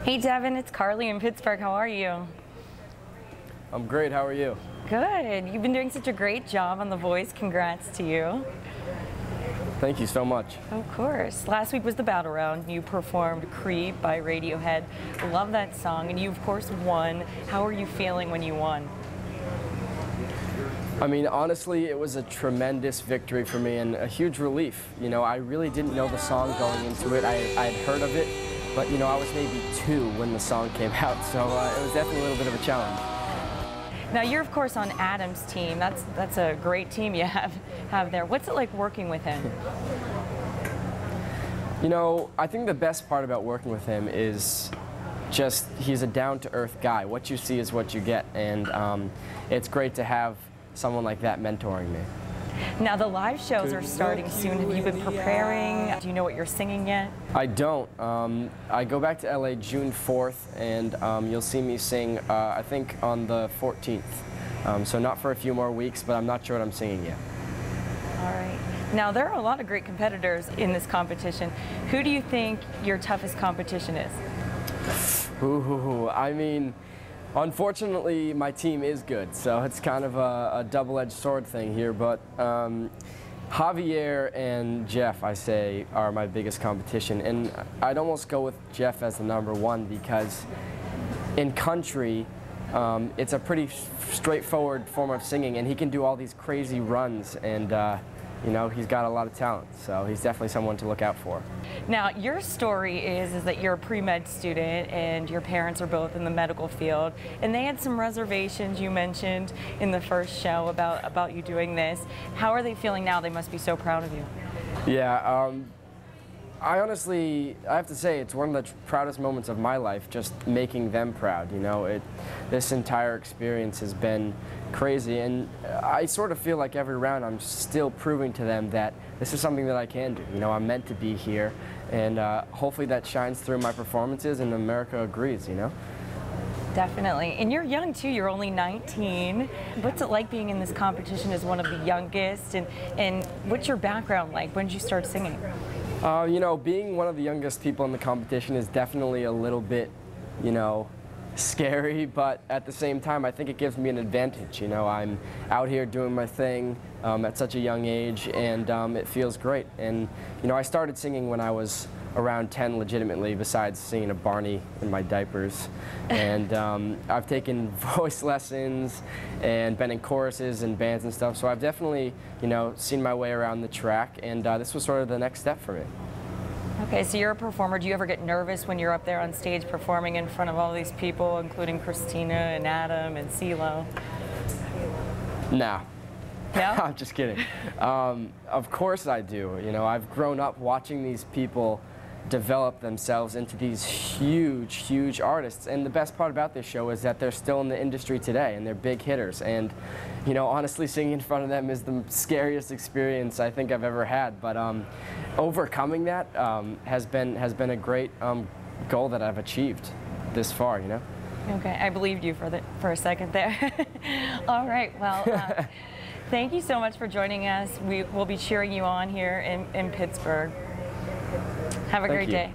Hey Devon, it's Carly in Pittsburgh. How are you? I'm great. How are you? Good. You've been doing such a great job on The Voice. Congrats to you. Thank you so much. Of course. Last week was the Battle Round. You performed Creep by Radiohead. Love that song, and you of course won. How are you feeling when you won? I mean, honestly, it was a tremendous victory for me and a huge relief. You know, I really didn't know the song going into it. I had heard of it, but you know, I was maybe 2 when the song came out, so it was definitely a little bit of a challenge. Now you're of course on Adam's team. That's a great team you have there. What's it like working with him? You know, I think the best part about working with him is just he's a down-to-earth guy. What you see is what you get, and it's great to have someone like that mentoring me. Now the live shows are starting soon. Have you been preparing? Do you know what you're singing yet? I don't. I go back to LA June 4th, and you'll see me sing, I think, on the 14th. So not for a few more weeks, but I'm not sure what I'm singing yet. All right. Now there are a lot of great competitors in this competition. Who do you think your toughest competition is? Ooh, I mean, unfortunately, my team is good, so it's kind of a double-edged sword thing here, but Javier and Jeff, I say, are my biggest competition, and I'd almost go with Jeff as the #1 because in country, it's a pretty straightforward form of singing, and he can do all these crazy runs, and you know, he's got a lot of talent, so he's definitely someone to look out for. Now, your story is that you're a pre-med student and your parents are both in the medical field, and they had some reservations you mentioned in the first show about you doing this. How are they feeling now? They must be so proud of you. Yeah, I honestly, I have to say, it's one of the proudest moments of my life, just making them proud, you know. This entire experience has been crazy, and I sort of feel like every round I'm still proving to them that this is something that I can do. You know, I'm meant to be here, and hopefully that shines through my performances, and America agrees, you know. Definitely. And you're young too, you're only 19. What's it like being in this competition as one of the youngest, and what's your background like? When did you start singing? You know, being one of the youngest people in the competition is definitely a little bit, you know, scary, but at the same time, I think it gives me an advantage. You know, I'm out here doing my thing at such a young age, and it feels great. And, you know, I started singing when I was around 10 legitimately, besides singing to Barney in my diapers. And I've taken voice lessons and been in choruses and bands and stuff, so I've definitely, you know, seen my way around the track, and this was sort of the next step for me. Okay, so you're a performer. Do you ever get nervous when you're up there on stage performing in front of all these people, including Christina and Adam and CeeLo? No. No? I'm just kidding. Of course I do. You know, I've grown up watching these people develop themselves into these huge, huge artists. And the best part about this show is that they're still in the industry today, and they're big hitters. And, you know, honestly, singing in front of them is the scariest experience I think I've ever had. But overcoming that has been a great goal that I've achieved this far, you know? Okay, I believed you for a second there. All right, well, thank you so much for joining us. We will be cheering you on here in Pittsburgh. Have a great day.